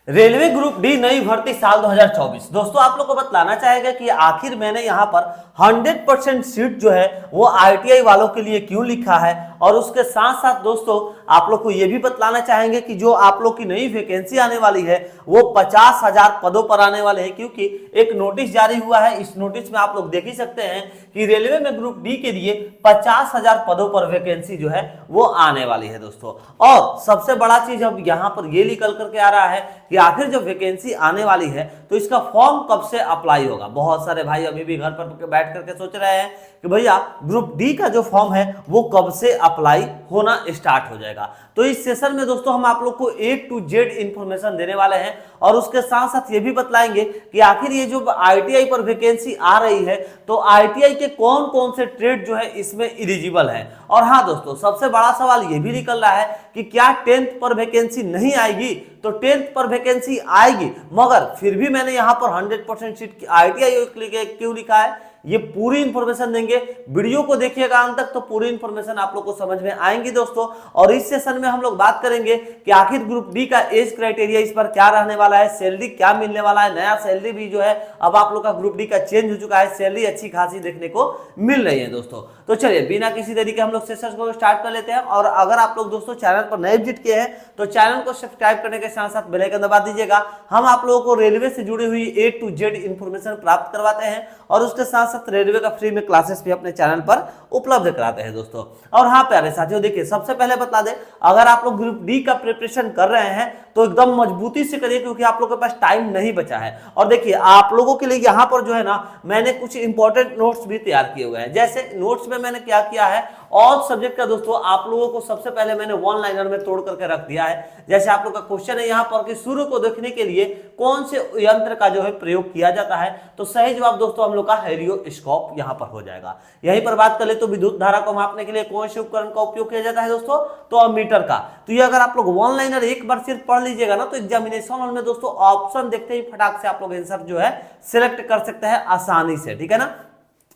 Railway group D नई भर्ती साल 2024। दोस्तों आप लोग को बतलाना चाहेगा कि आखिर मैंने यहाँ पर 100% सीट जो है वो आईटीआई वालों के लिए क्यों लिखा है, और उसके साथ साथ दोस्तों आप लोग को ये भी बतलाना चाहेंगे कि जो आप लोग की नई वैकेंसी आने वाली है वो 50,000 पदों पर आने वाले हैं, क्योंकि एक नोटिस जारी हुआ है। इस नोटिस में आप लोग देख ही सकते हैं कि रेलवे में ग्रुप डी के लिए 50,000 पदों पर वैकेंसी जो है वो आने वाली है दोस्तों। और सबसे बड़ा चीज अब यहाँ पर ये निकल करके आ रहा है कि आखिर जब वैकेंसी आने वाली है तो इसका फॉर्म कब से अप्लाई होगा। बहुत सारे भाई अभी भी घर पर बैठ करके सोच रहे हैं कि भैया ग्रुप डी का जो फॉर्म है वो कब से अप्लाई होना स्टार्ट हो जाएगा। तो इस सेशन में दोस्तों हम आप लोग को A to Z इंफॉर्मेशन देने वाले हैं, और उसके साथ साथ ये भी बतलाएंगे कि आखिर ये जो आईटीआई पर वैकेंसी आ रही है तो आईटीआई के कौन कौन से ट्रेड जो है इसमें एलिजिबल है। और हाँ दोस्तों, सबसे बड़ा सवाल ये भी निकल रहा है कि क्या 10th पर वैकेंसी नहीं आएगी। तो 10th पर वैकेंसी आएगी, मगर फिर भी मैंने यहाँ पर 100% सीट आईटीआई क्यों लिखा है, ये पूरी इंफॉर्मेशन देंगे। वीडियो को देखिएगा अंत तक तो पूरी इंफॉर्मेशन आप लोग को समझ में आएंगी दोस्तों। और इस सेशन में हम लोग बात करेंगे कि आखिर ग्रुप डी का एज क्राइटेरिया इस पर क्या रहने वाला है, सैलरी क्या मिलने वाला है। नया सैलरी भी जो है अब आप लोग का ग्रुप डी का चेंज हो चुका है, सैलरी अच्छी खासी देखने को मिल रही है दोस्तों। तो चलिए बिना किसी देरी के हम लोग सेशन को स्टार्ट कर लेते हैं। और अगर आप लोग दोस्तों चैनल पर नए विजिट किए हैं तो चैनल को सब्सक्राइब करने के साथ साथ बेल आइकन दबा दीजिएगा। हम आप लोगों को रेलवे से जुड़ी हुई A to Z इंफॉर्मेशन प्राप्त करवाते हैं, और उसके साथ साथ रेलवे का फ्री में क्लासेस भी अपने चैनल पर उपलब्ध कराते हैं दोस्तों। और हाँ प्यारे साथियों, देखिए सबसे पहले बता दें, अगर आप लोग ग्रुप डी का प्रिपरेशन कर रहे हैं तो एकदम मजबूती से करिए, क्योंकि आप लोगों के पास टाइम नहीं बचा है। और देखिए आप लोगों के लिए यहाँ पर जो है ना मैंने कुछ इंपॉर्टेंट नोट्स भी तैयार किए हुए हैं। जैसे नोट्स में मैंने क्या किया है, ऑल सब्जेक्ट का दोस्तों आप लोगों को सबसे पहले मैंने वन लाइनर में तोड़ करके रख दिया है। जैसे आप लोग का क्वेश्चन है यहाँ पर कि सूर्य को देखने के लिए कौन से यंत्र का जो है प्रयोग किया जाता है, तो सही जवाब दोस्तों हम लोग का हेलियोस्कोप यहाँ पर हो जाएगा। यहीं पर बात कर ले तो विद्युत धारा को मापने के लिए कौन से उपकरण का उपयोग किया जाता है दोस्तों, तो अमीटर का। तो ये अगर आप लोग वन लाइनर एक बार सिर्फ पढ़ लीजिएगा ना तो एग्जामिनेशन हॉल में दोस्तों ऑप्शन देखते ही फटाक से आप लोग आंसर जो है सिलेक्ट कर सकते हैं आसानी से, ठीक है ना।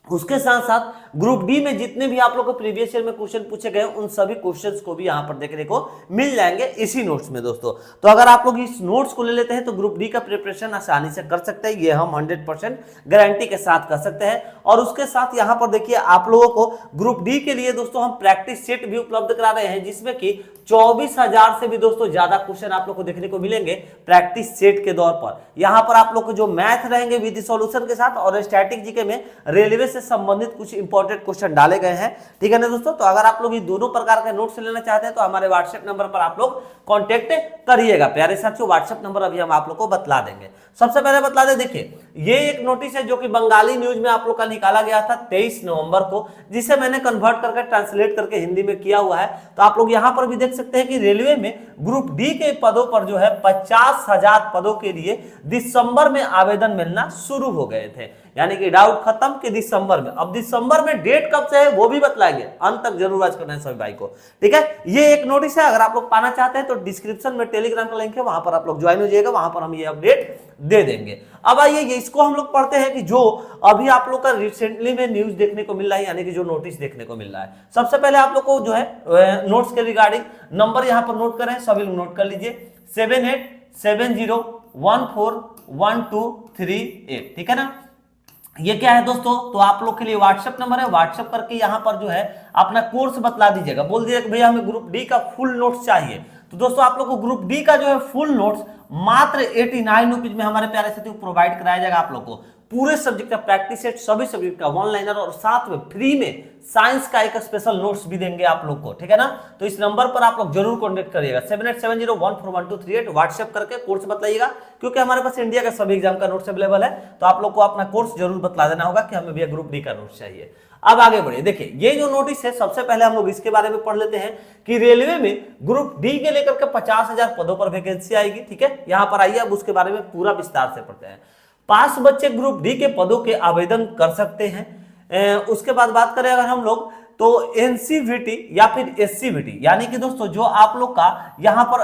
उसके साथ साथ ग्रुप डी में जितने भी आप लोग को प्रीवियस ईयर में क्वेश्चन पूछे गए उन सभी क्वेश्चंस को भी यहां पर देखने को मिल जाएंगे इसी नोट्स में दोस्तों। तो अगर आप लोग इस नोट्स को ले लेते हैं तो ग्रुप डी का प्रिपरेशन आसानी से कर सकते हैं, ये हम 100% गारंटी के साथ कर सकते हैं। और उसके साथ यहां पर देखिए आप लोगों को ग्रुप डी के लिए दोस्तों हम प्रैक्टिस सेट भी उपलब्ध करा रहे हैं, जिसमें कि 24,000 से भी दोस्तों ज्यादा क्वेश्चन आप लोग को देखने को मिलेंगे प्रैक्टिस सेट के दौर पर। यहां पर आप लोग को जो मैथ रहेंगे विद सॉल्यूशन के साथ, और स्टैटिक जीके में रेलवे से संबंधित कुछ इंपॉर्टेंट क्वेश्चन डाले गए हैं, ठीक है ना दोस्तों। तो अगर आप लोग ये दोनों प्रकार के नोट्स लेना चाहते हैं तो हमारे व्हाट्सएप नंबर पर आप लोग कांटेक्ट करिएगा प्यारे साथियों। व्हाट्सएप नंबर अभी हम आप लोग को बतला देंगे। सबसे पहले बतला दे, देखिए ये एक नोटिस है जो कि बंगाली न्यूज में आप लोग का निकाला गया था 23 नवंबर को, जिसे मैंने कन्वर्ट करके ट्रांसलेट करके हिंदी में किया हुआ है। तो आप लोग यहां पर भी देख सकते हैं कि रेलवे में ग्रुप डी के पदों पर जो है 50,000 पदों के लिए दिसंबर में आवेदन मिलना शुरू हो गए थे, यानी कि डाउट खत्म कि दिसंबर में। अब दिसंबर में डेट कब से है वो भी बतलाएंगे, अंत तक जरूर वाच करना है सभी भाई को, ठीक है। ये एक नोटिस है, अगर आप लोग पाना चाहते हैं तो डिस्क्रिप्शन में टेलीग्राम का लिंक है, वहां पर आप लोग ज्वाइन हो जाइएगा, वहां पर हम ये अपडेट दे देंगे। अब आइए इसको हम लोग पढ़ते हैं कि जो अभी आप लोग का रिसेंटली में न्यूज देखने को मिल रहा है, यानी कि जो नोटिस देखने को मिल रहा है। सबसे पहले आप लोग को जो है नोट्स के रिगार्डिंग नंबर यहां पर नोट करें, सभी लोग नोट कर लीजिए 7870141238, ठीक है ना। ये क्या है दोस्तों, तो आप लोग के लिए व्हाट्सएप नंबर है, व्हाट्सएप करके यहां पर जो है अपना कोर्स बतला दीजिएगा, बोल दीजिएगा भैया हमें ग्रुप डी का फुल नोट्स चाहिए। तो दोस्तों आप लोग को ग्रुप डी का जो है फुल नोट्स मात्र 89 रुपीज में हमारे प्यारे साथियों प्रोवाइड कराया जाएगा आप लोग को। पूरे सब्जेक्ट का प्रैक्टिस सेट, सभी सब्जेक्ट का वन लाइनर, और साथ में फ्री में साइंस का एक स्पेशल नोट्स भी देंगे आप लोग को, ठीक है ना। तो इस नंबर पर आप लोग जरूर कांटेक्ट करिएगा 7870141238, व्हाट्सएप करके कोर्स बतलाइएगा, क्योंकि हमारे पास इंडिया का सभी एग्जाम का नोट्स अवेलेबल है। तो आप लोग को अपना कोर्स जरूर बतला देना होगा कि हमें भी ग्रुप डी का नोट्स चाहिए। अब आगे बढ़िए, देखिए ये जो नोटिस है सबसे पहले हम लोग इसके बारे में पढ़ लेते हैं कि रेलवे में ग्रुप डी के लेकर के 50,000 पदों पर वैकेंसी आएगी, ठीक है। यहां पर आइए अब उसके बारे में पूरा विस्तार से पढ़ते हैं। पास बच्चे ग्रुप डी के पदों के आवेदन कर सकते हैं। उसके बाद बात करें अगर हम लोग तो एनसीवीटी या फिर एससीवीटी, यानी कि दोस्तों जो आप लोग का यहाँ पर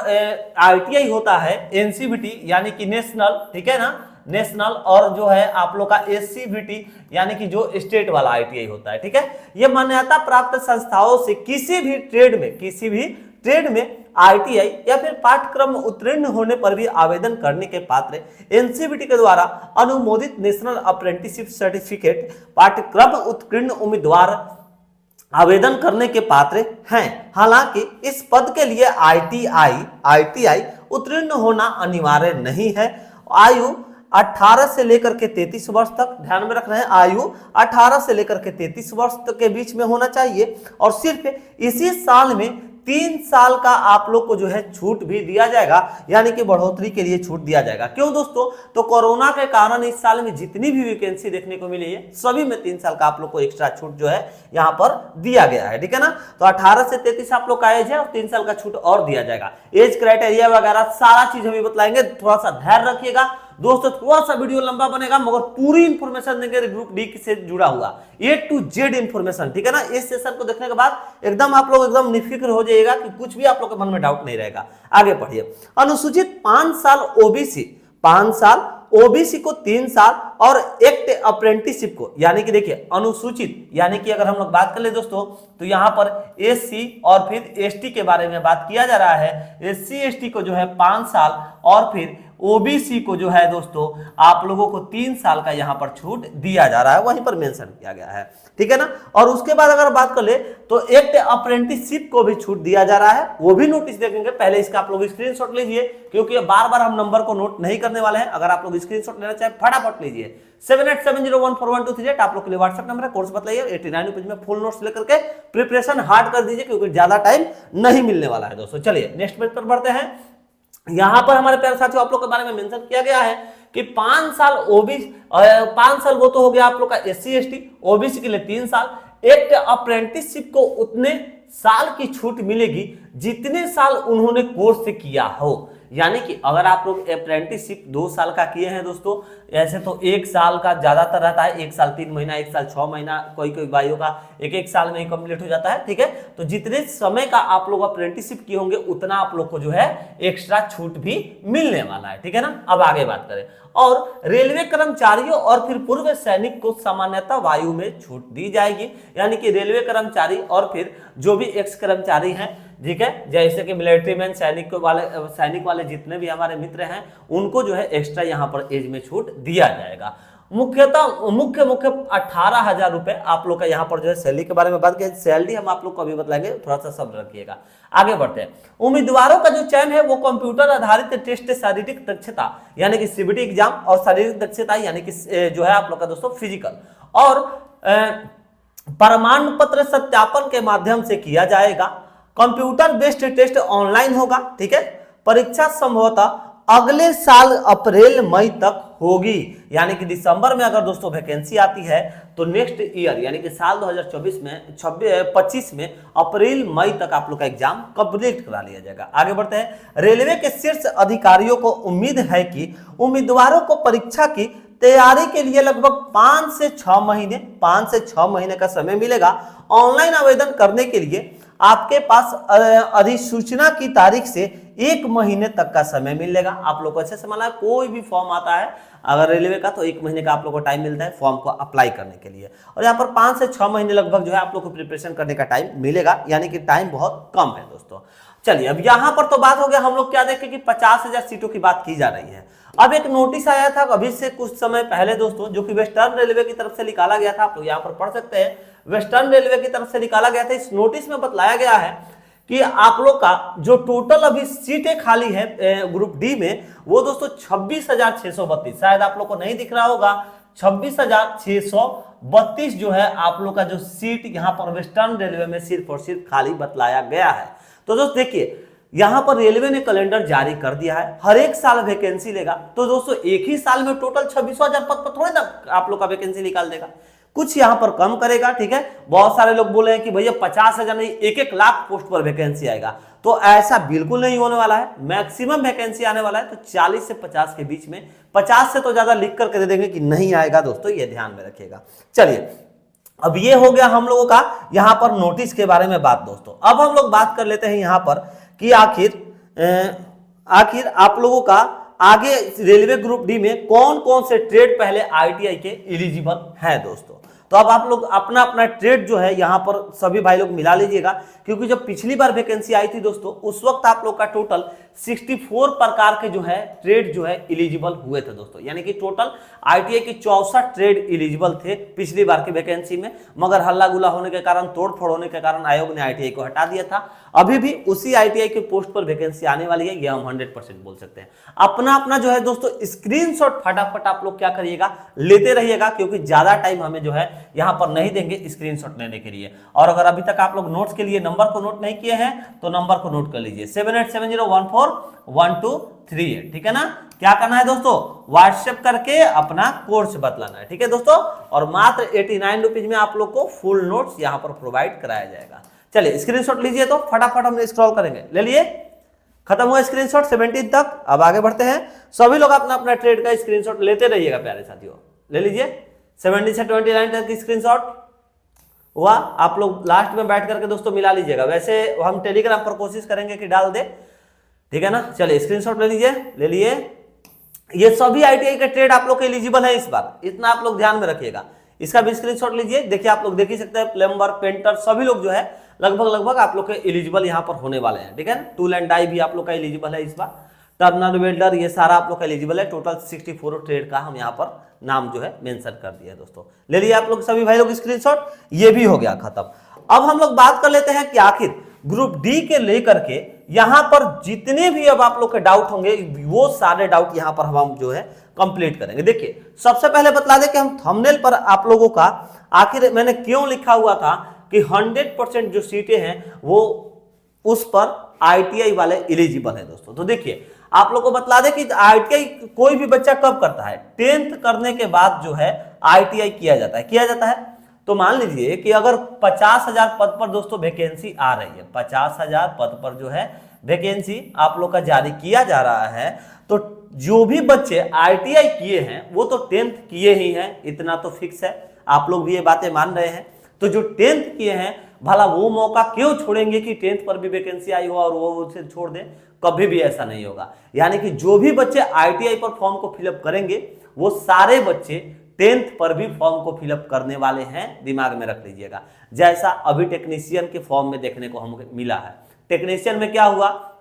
आईटीआई होता है एनसीवीटी यानी कि नेशनल, ठीक है ना, नेशनल, और जो है आप लोग का एससीवीटी यानी कि जो स्टेट वाला आईटीआई होता है, ठीक है। ये मान्यता प्राप्त संस्थाओं से किसी भी ट्रेड में आईटीआई या फिर पाठ्यक्रम उत्तीर्ण होने पर भी आवेदन करने के पात्र एनसीबीटी के द्वारा अनुमोदित नेशनल अप्रेंटिसशिप सर्टिफिकेट पाठ्यक्रम उत्तीर्ण उम्मीदवार आवेदन करने के पात्र हैं। हालांकि इस पद के लिए आईटीआई उत्तीर्ण होना अनिवार्य नहीं है। आयु 18 से लेकर के 33 वर्ष तक, ध्यान में रख रहे हैं, आयु 18 से लेकर के 33 वर्ष तक के बीच में होना चाहिए और सिर्फ इसी साल में 3 साल का आप लोग को जो है छूट भी दिया जाएगा, यानी कि बढ़ोतरी के लिए छूट दिया जाएगा। क्यों दोस्तों? तो कोरोना के कारण इस साल में जितनी भी वैकेंसी देखने को मिली है सभी में 3 साल का आप लोग को एक्स्ट्रा छूट जो है यहाँ पर दिया गया है, ठीक है ना। तो 18 से 33 आप लोग का एज है और 3 साल का छूट और दिया जाएगा। एज क्राइटेरिया वगैरह सारा चीज हम बतलाएंगे, थोड़ा सा धैर्य रखिएगा दोस्तों। थोड़ा सा वीडियो लंबा बनेगा मगर पूरी इंफॉर्मेशन देंगे ग्रुप डी से जुड़ा हुआ A to Z इंफॉर्मेशन, ठीक है ना। इस सेशन को देखने के बाद एकदम आप लोग एकदम निफिक्र हो जाइएगा कि कुछ भी आप लोग के मन में डाउट नहीं रहेगा। आगे पढ़िए। अनुसूचित 5 साल ओबीसी, 5 साल ओबीसी को 3 साल और एक्ट अप्रेंटिसशिप को, यानी कि देखिए अनुसूचित यानी कि अगर हम लोग बात कर ले दोस्तों तो यहाँ पर एससी और फिर एसटी के बारे में बात किया जा रहा है। एससी एसटी को जो है 5 साल और फिर ओबीसी को जो है दोस्तों आप लोगों को 3 साल का यहाँ पर छूट दिया जा रहा है, वहीं पर मेंशन किया गया है, ठीक है ना। और उसके बाद अगर बात कर ले तो एक्ट अप्रेंटिसशिप को भी छूट दिया जा रहा है, वो भी नोटिस देखेंगे। पहले इसका आप लोग स्क्रीनशॉट लीजिए क्योंकि बार बार हम नंबर को नोट नहीं करने वाले हैं। अगर आप लोग स्क्रीनशॉट लेना चाहे फटाफट लीजिए। 7870141238 आप लोग के लिए व्हाट्सएप नंबर है, कोर्स बताइए। 89 पेज में फुल नोट्स लेकर के प्रिपरेशन हार्ड कर दीजिए क्योंकि ज्यादा टाइम नहीं मिलने वाला है दोस्तों। चलिए नेक्स्ट पेज पर बढ़ते हैं। यहां पर हमारे प्यारे साथियों आप लोग के बारे में मेंशन किया गया है कि 5 साल ओबीसी, 5 साल वो तो हो गया आप लोग का एससी एसटी, ओबीसी के लिए 3 साल। एक्ट अप्रेंटिसशिप को उतने साल की छूट मिलेगी जितने साल उन्होंने कोर्स से किया हो। यानी कि अगर आप लोग अप्रेंटिसशिप 2 साल का किए हैं दोस्तों, ऐसे तो 1 साल का ज्यादातर रहता है, 1 साल 3 महीना, 1 साल 6 महीना, कोई कोई भाइयों का 1 साल में ही कंप्लीट हो जाता है, ठीक है। तो जितने समय का आप लोग अप्रेंटिसशिप किए होंगे उतना आप लोग को जो है एक्स्ट्रा छूट भी मिलने वाला है, ठीक है ना। अब आगे बात करें। और रेलवे कर्मचारियों और फिर पूर्व सैनिक को सामान्यतः वायु में छूट दी जाएगी, यानी कि रेलवे कर्मचारी और फिर जो भी एक्स कर्मचारी हैं, ठीक है, जैसे कि मिलिट्री मैन, सैनिक वाले जितने भी हमारे मित्र हैं उनको जो है एक्स्ट्रा यहाँ पर एज में छूट दिया जाएगा। मुख्य 18,000 रुपए आप लोग का यहाँ पर जो है सैलरी के बारे में बात करें। सैलरी हम आप लोग को अभी बताएंगे, थोड़ा सा शब्द रखिएगा। आगे बढ़ते हैं। उम्मीदवारों का जो चयन है वो कंप्यूटर आधारित टेस्ट, शारीरिक दक्षता यानी कि सीबीटी एग्जाम और शारीरिक दक्षता यानी कि जो है आप लोग का दोस्तों फिजिकल और प्रमाण पत्र सत्यापन के माध्यम से किया जाएगा। कंप्यूटर बेस्ड टेस्ट ऑनलाइन होगा, ठीक है। परीक्षा संभवतः अगले साल अप्रैल मई तक होगी, यानी कि दिसंबर में अगर दोस्तों वैकेंसी आती है तो नेक्स्ट ईयर यानी कि साल 2024 में 25 में अप्रैल मई तक आप लोग का एग्जाम कंप्लीट करा लिया जाएगा। आगे बढ़ते हैं। रेलवे के शीर्ष अधिकारियों को उम्मीद है कि उम्मीदवारों को परीक्षा की तैयारी के लिए लगभग 5 से 6 महीने का समय मिलेगा। ऑनलाइन आवेदन करने के लिए आपके पास अधिसूचना की तारीख से 1 महीने तक का समय मिलेगा। आप लोग को अच्छे से माना, कोई भी फॉर्म आता है अगर रेलवे का तो 1 महीने का आप लोग को टाइम मिलता है फॉर्म को अप्लाई करने के लिए, और यहाँ पर 5 से 6 महीने लगभग जो है आप लोग को प्रिपरेशन करने का टाइम मिलेगा, यानी कि टाइम बहुत कम है दोस्तों। चलिए अब यहाँ पर तो बात हो गया, हम लोग क्या देखें कि 50,000 सीटों की बात की जा रही है। अब एक नोटिस आया था अभी से कुछ समय पहले दोस्तों, जो कि वेस्टर्न रेलवे की तरफ से निकाला गया था, आप लोग यहाँ पर पढ़ सकते हैं। वेस्टर्न रेलवे की तरफ से निकाला गया था। इस नोटिस में बतलाया गया है कि आप लोग का जो टोटल अभी सीटें खाली है ग्रुप डी में वो दोस्तों 26,632, शायद आप लोग को नहीं दिख रहा होगा, 26,632 जो है आप लोग का जो सीट यहाँ पर वेस्टर्न रेलवे में सिर्फ और सिर्फ खाली बतलाया गया है। तो दोस्तों देखिए यहां पर रेलवे ने कैलेंडर जारी कर दिया है, हर एक साल वैकेंसी लेगा। तो दोस्तों एक ही साल में टोटल 26,000 पद पर थोड़े ना आप लोग का वैकेंसी निकाल देगा, कुछ यहां पर कम करेगा, ठीक है। बहुत सारे लोग बोले हैं कि भैया 50,000 नहीं 1-1 लाख पोस्ट पर वैकेंसी आएगा, तो ऐसा बिल्कुल नहीं होने वाला है। मैक्सिमम वैकेंसी आने वाला है तो 40 से 50 के बीच में, 50 से तो ज्यादा लिख करके दे देंगे कि नहीं आएगा दोस्तों, ये ध्यान में रखिएगा। चलिए अब ये हो गया हम लोगों का यहां पर नोटिस के बारे में बात दोस्तों। अब हम लोग बात कर लेते हैं यहां पर कि आखिर आप लोगों का आगे रेलवे ग्रुप डी में कौन कौन से ट्रेड पहले आईटीआई के एलिजिबल हैं दोस्तों। तो अब आप लोग अपना अपना ट्रेड जो है यहाँ पर सभी भाई लोग मिला लीजिएगा, क्योंकि जब पिछली बार वैकेंसी आई थी दोस्तों उस वक्त आप लोग का टोटल 64 प्रकार के जो है ट्रेड जो है एलिजिबल हुए थे दोस्तों, यानी कि टोटल आईटीआई के 64 ट्रेड एलिजिबल थे पिछली बार की वैकेंसी में, मगर हल्ला गुला होने के कारण, तोड़फोड़ होने के कारण आयोग ने आईटीआई को हटा दिया था। अभी भी उसी आईटीआई के पोस्ट पर वैकेंसी आने वाली है, यह हम 100% बोल सकते हैं। अपना अपना जो है दोस्तों स्क्रीनशॉट फटाफट आप लोग क्या करिएगा, लेते रहिएगा, क्योंकि ज्यादा टाइम हमें जो है यहां पर नहीं देंगे स्क्रीनशॉट लेने के लिए। और अगर अभी तक आप लोग नोट्स के लिए नंबर को नोट नहीं किए हैं तो नंबर को नोट कर लीजिए 7870141238, ठीक है ना। क्या करना है दोस्तों, व्हाट्सएप करके अपना कोर्स बतलाना है, ठीक है दोस्तों। और मात्र 89 रुपीज में आप लोग को फुल नोट्स यहां पर प्रोवाइड कराया जाएगा। चलिए स्क्रीनशॉट लीजिए, तो फटाफट हम स्क्रॉल करेंगे, ले लिए, खत्म हुआ स्क्रीनशॉट 17 तक। अब आगे बढ़ते हैं, सभी लोग अपना अपना ट्रेड का स्क्रीनशॉट लेते रहिएगा प्यारे साथियों, ले लीजिए 17 से 29 तक की स्क्रीनशॉट हुआ। आप लोग लास्ट में बैठ करके दोस्तों मिला लीजिएगा, वैसे हम टेलीग्राम पर कोशिश करेंगे कि डाल दे, ठीक है ना। चलिए स्क्रीनशॉट ले लीजिए, ले लिए। ये सभी आईटीआई के ट्रेड आप लोग के एलिजिबल है इस बार, इतना आप लोग ध्यान में रखिएगा। इसका भी स्क्रीनशॉट लीजिए, देखिए आप लोग देख ही सकते हैं, प्लम्बर, पेंटर सभी लोग जो है लगभग आप लोग के एलिजिबल यहाँ पर होने वाले हैं, ठीक है। टूल एंड डाई भी आप लोग का एलिजिबल है इस बार, टर्नर, वेल्डर, ये सारा आप लोग का एलिजिबल है। टोटल 64 ट्रेड का हम यहाँ पर नाम जो है मेंशन कर दिया है दोस्तों, ले लिए आप लोग सभी भाई लोग स्क्रीनशॉट, ये भी हो गया खत्म। अब हम लोग बात कर लेते हैं कि आखिर ग्रुप डी के लेकर के यहां पर जितने भी अब आप लोग के डाउट होंगे वो सारे डाउट यहां पर हम जो है कंप्लीट करेंगे। देखिए सबसे पहले बतला दें कि हम थंबनेल पर आप लोगों का आखिर मैंने क्यों लिखा हुआ था कि 100% जो सीटें हैं वो उस पर आईटीआई वाले एलिजिबल है दोस्तों। तो देखिए आप लोगों को बतला दें कि आईटीआई कोई भी बच्चा कब करता है, 10th करने के बाद जो है आईटीआई किया जाता है। तो मान लीजिए कि अगर 50,000 पद पर दोस्तों वैकेंसी आ रही है, 50,000 पद पर जो है वैकेंसी आप लोग का जारी किया जा रहा है, तो जो भी बच्चे आईटीआई किए हैं वो तो 10th किए ही हैं, इतना तो फिक्स है, आप लोग भी ये बातें मान रहे हैं। तो जो 10th किए हैं भला वो मौका क्यों छोड़ेंगे कि 10th पर भी वैकेंसी आई हो और वो उसे छोड़ दें, कभी भी ऐसा नहीं होगा। यानी कि जो भी बच्चे आईटीआई पर फॉर्म को फिलअप करेंगे वो सारे बच्चे 10th पर भी फॉर्म को फिलअप करने वाले हैं, दिमाग में रख लीजिएगा। जैसा अभी टेक्नीशियन के फॉर्म में देखने को हमें मिला है, टेक्नीशियन में क्या हुआ,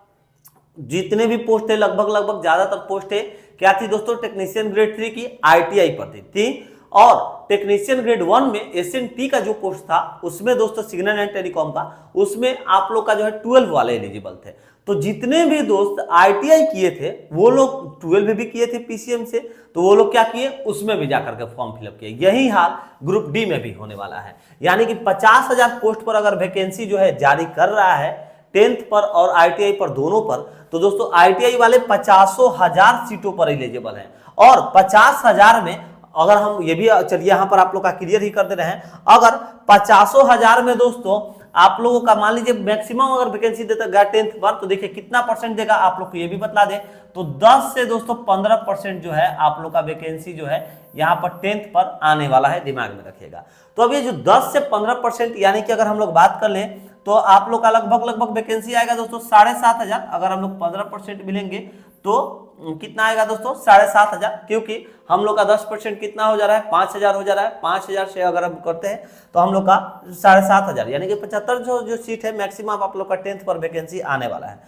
जितने भी पोस्ट है लगभग ज्यादातर पोस्ट है क्या थी दोस्तों, टेक्नीशियन ग्रेड 3 की आईटीआई पर थी और टेक्नीशियन ग्रेड 1 में एसएनटी का जो पोस्ट था उसमें दोस्तों सिग्नल एंड टेलीकॉम का, उसमें आप लोग का जो है 12 वाले एलिजिबल थे। तो जितने भी दोस्त आईटीआई किए थे वो लोग 12 भी किए थे पीसीएम से, तो वो लोग क्या किए, उसमें भी जाकर के फॉर्म फिलअप किए। यही हाल ग्रुप डी में भी होने वाला है। यानी कि 50,000 पोस्ट पर अगर वैकेंसी जो है जारी कर रहा है 10th पर और आईटीआई पर दोनों पर, तो दोस्तों आईटीआई वाले 50,000 सीटों पर एलिजिबल हैं। और 50,000 में अगर हम ये भी चलिए यहाँ पर आप लोग का क्लियर ही कर दे रहे हैं, अगर 50,000 में दोस्तों आप लोगों का मान लीजिए मैक्सिमम अगर वैकेंसी देता है 10th पर, तो देखिए कितना परसेंट देगा आप लोग को ये भी बतला दें, तो 10 से दोस्तों 15% जो है आप लोग का वैकेंसी जो है यहाँ पर 10th पर आने वाला है, दिमाग में रखिएगा। तो अब ये जो 10 से 15% यानी कि अगर हम लोग बात कर लें तो आप लोग का लगभग वैकेंसी आएगा दोस्तों 7,500। अगर हम लोग 15% मिलेंगे तो कितना आएगा दोस्तों 7,500, क्योंकि हम लोग का 10% कितना हो जा रहा है 5,000 हो जा रहा है। 5,000 से अगर हम करते हैं तो हम लोग का 7,500 यानी कि 75 जो सीट है मैक्सिमम आप लोग का 10th पर वैकेंसी आने वाला है।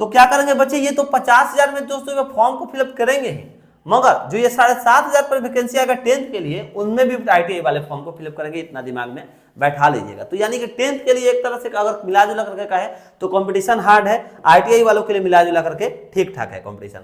तो क्या करेंगे बच्चे, ये तो 50,000 में दोस्तों फॉर्म को फिलअप करेंगे ही, मगर जो ये 7,500 पर वैकेंसी आएगा 10th के लिए उनमें भी आईटीआई वाले फॉर्म को फिलअप करेंगे, इतना दिमाग में बैठा लीजिएगा। तो यानी कि 10th के लिए एक तरह से अगर मिला जुला करके कहे तो कंपटीशन हार्ड है, आईटीआई वालों के लिए मिला जुला करके ठीक ठाक है कंपटीशन।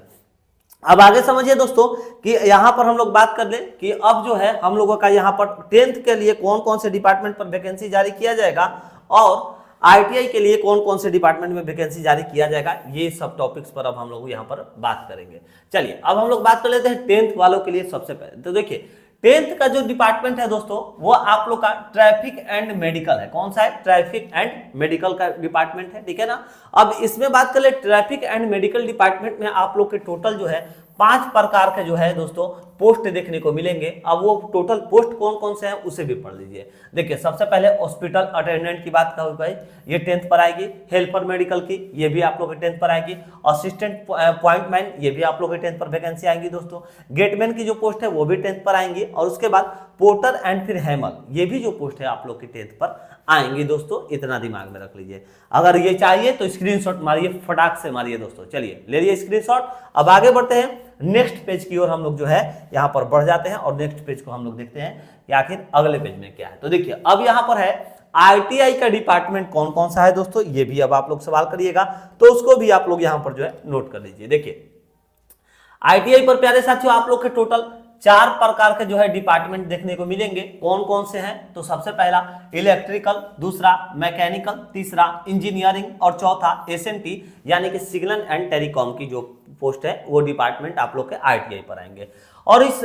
अब आगे समझिए दोस्तों कि यहाँ पर हम लोग बात कर लें कि अब जो है हम लोगों का यहाँ पर 10th के लिए कौन कौन से डिपार्टमेंट पर वैकेंसी जारी किया जाएगा और आईटीआई के लिए कौन कौन से डिपार्टमेंट में वैकेंसी जारी किया जाएगा, ये सब टॉपिक्स पर अब हम लोग यहाँ पर बात करेंगे। चलिए अब हम लोग बात कर लेते हैं 10th वालों के लिए। सबसे पहले तो देखिए 10th का जो डिपार्टमेंट है दोस्तों वो आप लोग का ट्रैफिक एंड मेडिकल है। कौन सा है, ट्रैफिक एंड मेडिकल का डिपार्टमेंट है, ठीक है ना। अब इसमें बात कर ले ट्रैफिक एंड मेडिकल डिपार्टमेंट में आप लोग के टोटल जो है 5 प्रकार के जो है दोस्तों पोस्ट देखने को मिलेंगे। अब वो टोटल पोस्ट कौन कौन से हैं उसे भी पढ़ लीजिए। देखिए सबसे पहले हॉस्पिटल अटेंडेंट की बात करूँ भाई, ये 10th पर आएगी। हेल्पर मेडिकल की ये भी आप लोग के 10th पर आएगी। असिस्टेंट पॉइंटमैन ये भी आप लोग के 10th पर वैकेंसी आएंगी दोस्तों। गेटमैन की जो पोस्ट है वो भी 10th पर आएंगी। और उसके बाद पोर्टर एंड फिर हैमर ये भी जो पोस्ट है आप लोग की 10th पर आएंगी दोस्तों। इतना दिमाग में रख लीजिए। अगर ये चाहिए तो स्क्रीनशॉट मारिए, फटाक से मारिए दोस्तों। चलिए ले लिए स्क्रीनशॉट। अब आगे बढ़ते हैं नेक्स्ट पेज की ओर, हम लोग जो है यहाँ पर बढ़ जाते हैं और नेक्स्ट पेज को हम लोग देखते हैं कि आखिर अगले पेज में क्या है। तो देखिए अब यहाँ पर है आईटीआई का डिपार्टमेंट कौन कौन सा है दोस्तों, ये भी अब आप लोग सवाल करिएगा तो उसको भी आप लोग यहाँ पर जो है नोट कर लीजिए। देखिए आईटीआई पर प्यारे साथियों आप लोग के टोटल 4 प्रकार के जो है डिपार्टमेंट देखने को मिलेंगे। कौन कौन से हैं तो सबसे पहला इलेक्ट्रिकल, दूसरा मैकेनिकल, तीसरा इंजीनियरिंग और चौथा एसएमटी यानी कि सिग्नल एंड टेलीकॉम की जो पोस्ट है वो डिपार्टमेंट आप लोग के आईटीआई पर आएंगे। और इस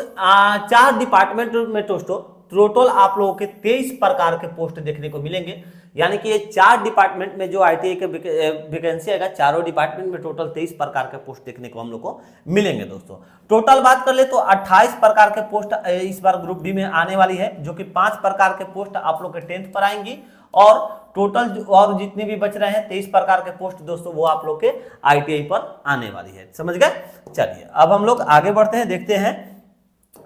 4 डिपार्टमेंट में दोस्तों टोटल आप लोगों के 23 प्रकार के पोस्ट देखने को मिलेंगे। यानी कि ये 4 डिपार्टमेंट में जो आईटीआई के वैकेंसी आएगा, चारों डिपार्टमेंट में टोटल 23 प्रकार के पोस्ट देखने को हम लोग को मिलेंगे दोस्तों। टोटल बात कर ले तो 28 प्रकार के पोस्ट इस बार ग्रुप डी में आने वाली है, जो कि 5 प्रकार के पोस्ट आप लोग के 10th पर आएंगी। और टोटल और जितने भी बच रहे हैं 23 प्रकार के पोस्ट दोस्तों वो आप लोग के आईटीआई पर आने वाली है। समझ गए। चलिए अब हम लोग आगे बढ़ते हैं, देखते हैं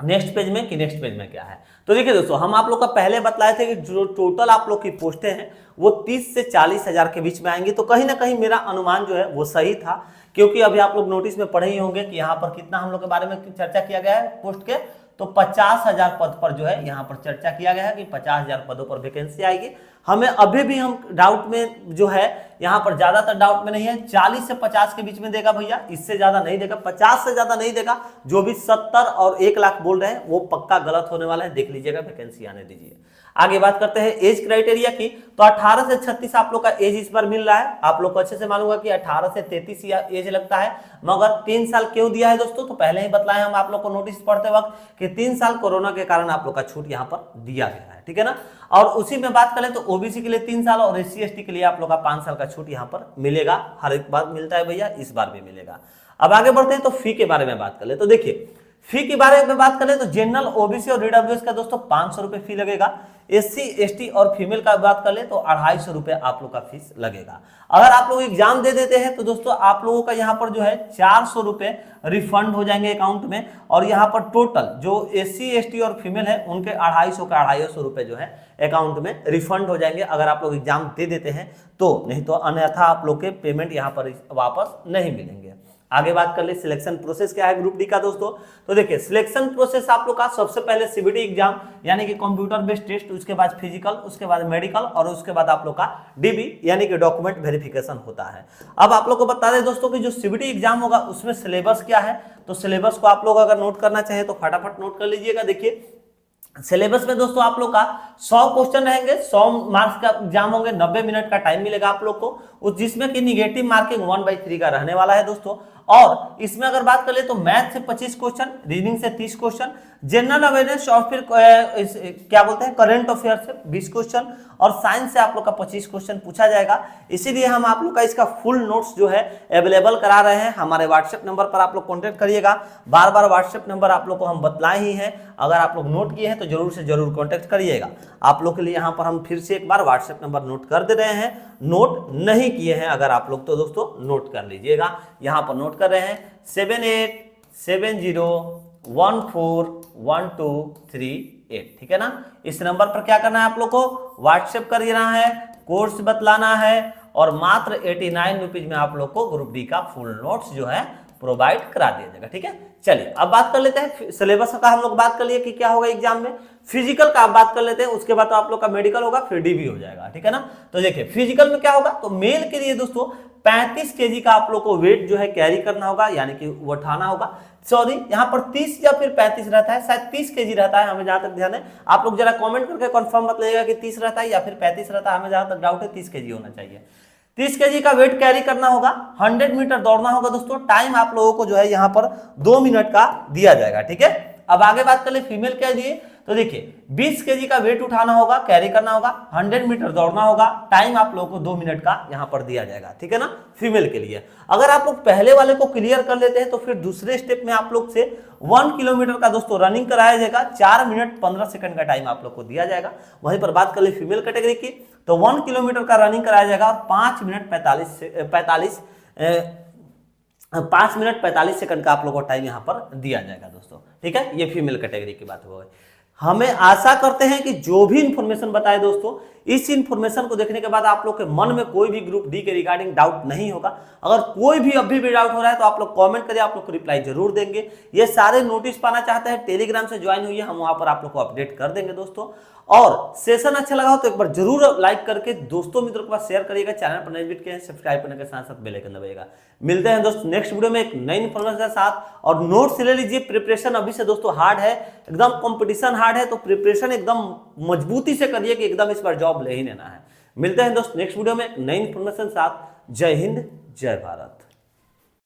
नेक्स्ट पेज में कि नेक्स्ट पेज में क्या है। तो देखिए दोस्तों हम आप लोग का पहले बतलाए थे कि जो टोटल आप लोग की पोस्टें हैं वो 30 से 40 हजार के बीच में आएंगी। तो कहीं ना कहीं मेरा अनुमान जो है वो सही था, क्योंकि अभी आप लोग नोटिस में पढ़े ही होंगे कि यहाँ पर कितना हम लोग के बारे में चर्चा किया गया है पोस्ट के, तो 50,000 पद पर जो है यहाँ पर चर्चा किया गया है कि 50,000 पदों पर वैकेंसी आएगी। हमें अभी भी हम डाउट में जो है यहाँ पर ज्यादातर डाउट में नहीं है, 40 से 50 के बीच में देगा भैया, इससे ज्यादा नहीं देगा, 50 से ज्यादा नहीं देगा। जो भी 70 और 1 लाख बोल रहे हैं वो पक्का गलत होने वाला है, देख लीजिएगा, वैकेंसी आने दीजिए। आगे बात करते हैं एज क्राइटेरिया की। तो 18 से 36 आप लोग का एज इस बार मिल रहा है। आप लोग को अच्छे से मालूम होगा कि 18 से 33 एज लगता है, मगर 3 साल क्यों दिया है दोस्तों, तो पहले ही बतलाए हम आप लोग को नोटिस पढ़ते वक्त कि 3 साल कोरोना के कारण आप लोग का छूट यहाँ पर दिया गया है, ठीक है ना। और उसी में बात करें तो ओबीसी के लिए 3 साल और एससी एसटी के लिए आप लोग का 5 साल का छूट यहाँ पर मिलेगा। हर एक बार मिलता है भैया, इस बार भी मिलेगा। अब आगे बढ़ते हैं तो फी के बारे में बात कर ले। तो देखिए फी के बारे में बात करें तो जनरल, ओबीसी और ईडब्ल्यूएस का दोस्तों 500 रुपए फी लगेगा। एससी एसटी और फीमेल का बात कर ले तो 250 रुपए आप लोग का फीस लगेगा। अगर आप लोग एग्जाम दे देते हैं तो दोस्तों आप लोगों का यहाँ पर जो है 400 रुपए रिफंड हो जाएंगे अकाउंट में। और यहाँ पर टोटल जो एससी एसटी और फीमेल है उनके 250 रुपए जो है अकाउंट में रिफंड हो जाएंगे अगर आप लोग एग्जाम दे देते हैं तो, नहीं तो अन्यथा आप लोग के पेमेंट यहाँ पर वापस नहीं मिलेंगे। आगे बात कर ले सिलेक्शन प्रोसेस क्या है ग्रुप डी का दोस्तों। तो देखिए सिलेक्शन प्रोसेस आप लोग का सबसे पहले सीबीटी एग्जाम यानी कि कंप्यूटर बेस्ड टेस्ट, उसके बाद फिजिकल, उसके बाद मेडिकल और उसके बाद आप लोग का डीबी यानी कि डॉक्यूमेंट वेरिफिकेशन होता है। अब आप लोग को बता दें दोस्तों कि जो सीबीटी एग्जाम होगा उसमें सिलेबस क्या है, तो सिलेबस को आप लोग अगर नोट करना चाहे तो फटाफट नोट कर लीजिएगा। देखिए सिलेबस में दोस्तों आप लोग का 100 क्वेश्चन रहेंगे, 100 मार्क्स का एग्जाम होंगे, 90 मिनट का टाइम मिलेगा आप लोग को, जिसमें कि निगेटिव मार्किंग 1/3 का रहने वाला है दोस्तों। और इसमें अगर बात कर ले तो मैथ से 25 क्वेश्चन, रीजनिंग से 30 क्वेश्चन, जनरल अवेयरनेस और फिर क्या बोलते हैं करंट अफेयर से 20 क्वेश्चन और साइंस से आप लोग का 25 क्वेश्चन पूछा जाएगा। इसीलिए हम आप लोग का इसका फुल नोट्स जो है अवेलेबल करा रहे हैं। हमारे व्हाट्सएप नंबर पर आप लोग कॉन्टेक्ट करिएगा। बार बार व्हाट्सएप नंबर आप लोग को हम बतलाए ही हैं, अगर आप लोग नोट किए हैं तो जरूर से जरूर कॉन्टेक्ट करिएगा। आप लोग के लिए यहाँ पर हम फिर से एक बार व्हाट्सएप नंबर नोट कर दे रहे हैं, नोट नहीं किए हैं अगर आप लोग तो दोस्तों नोट कर लीजिएगा। यहाँ पर नोट कर रहे हैं 7870141238, ठीक है ना। इस नंबर पर क्या करना है आप लोग को व्हाट्सएप कर देना है, कोर्स बतलाना है और मात्र 89 रुपीज में आप लोग को ग्रुप डी का फुल नोट्स जो है प्रोवाइड करा दिया जाएगा, ठीक है। चलिए अब बात कर लेते हैं सिलेबस का। हम लोग बात कर लिए कि क्या होगा एग्जाम में। फिजिकल का आप बात कर लेते हैं, उसके बाद तो आप लोग का मेडिकल होगा, फिर डीबी हो जाएगा, ठीक है ना। तो देखिए फिजिकल में क्या होगा, तो मेल के लिए दोस्तों 35 केजी का आप लोग को वेट जो है कैरी करना होगा, यानी कि वो उठाना होगा। सॉरी यहाँ पर 30 या फिर 35 रहता है, शायद 30 केजी रहता है, हमें जहां तक ध्यान है। आप लोग जरा कमेंट करके कंफर्म मत लीजिएगा कि 30 रहता है या फिर 35 रहता है, हमें जहां तक डाउट है 30 केजी होना चाहिए। 30 केजी का वेट कैरी करना होगा, 100 मीटर दौड़ना होगा दोस्तों। टाइम आप लोगों को जो है यहाँ पर 2 मिनट का दिया जाएगा, ठीक है। अब आगे बात कर ले फीमेल के लिए, तो देखिए 20 केजी का वेट उठाना होगा, कैरी करना होगा, 100 मीटर दौड़ना होगा, टाइम आप लोगों को 2 मिनट का यहाँ पर दिया जाएगा, ठीक है ना, फीमेल के लिए। अगर आप लोग पहले वाले को क्लियर कर लेते हैं तो फिर दूसरे स्टेप में आप लोग से 1 किलोमीटर का दोस्तों रनिंग कराया जाएगा, 4 मिनट 15 सेकंड का टाइम आप लोग को दिया जाएगा। वहीं पर बात कर ले फीमेल कैटेगरी की, तो 1 किलोमीटर का रनिंग कराया जाएगा और 5 मिनट 45 सेकंड का आप लोगों को टाइम यहाँ पर दिया जाएगा दोस्तों, ठीक है। ये फीमेल कैटेगरी की बात हो गई। हमें आशा करते हैं कि जो भी इंफॉर्मेशन बताए दोस्तों, इस इंफॉर्मेशन को देखने के बाद आप लोग के मन में कोई भी ग्रुप डी के रिगार्डिंग डाउट नहीं होगा। अगर कोई भी अभी भी डाउट हो रहा है तो आप लोग कमेंट करिए, आप लोग को रिप्लाई जरूर देंगे। ये सारे नोटिस पाना चाहते हैं, टेलीग्राम से ज्वाइन हुई है, हम वहां पर आप लोग को अपडेट कर देंगे दोस्तों। और सेशन अच्छा लगा हो तो एक बार जरूर लाइक करके दोस्तों मित्रों के पास शेयर करिएगा। चैनल पर नए विजिट किए सब्सक्राइब करने के साथ साथ बेल आइकन दबाइएगा। मिलते हैं दोस्तों नेक्स्ट वीडियो में एक नई इन्फॉर्मेशन के साथ। और नोट्स ले लीजिए, प्रिपरेशन अभी से दोस्तों हार्ड है, एकदम कंपटीशन हार्ड है, तो प्रिपरेशन एकदम मजबूती से करिए कि एकदम इस बार जॉब ले ही लेना है। मिलते हैं दोस्तों नेक्स्ट वीडियो में एक नई इन्फॉर्मेशन के साथ। जय हिंद, जय भारत।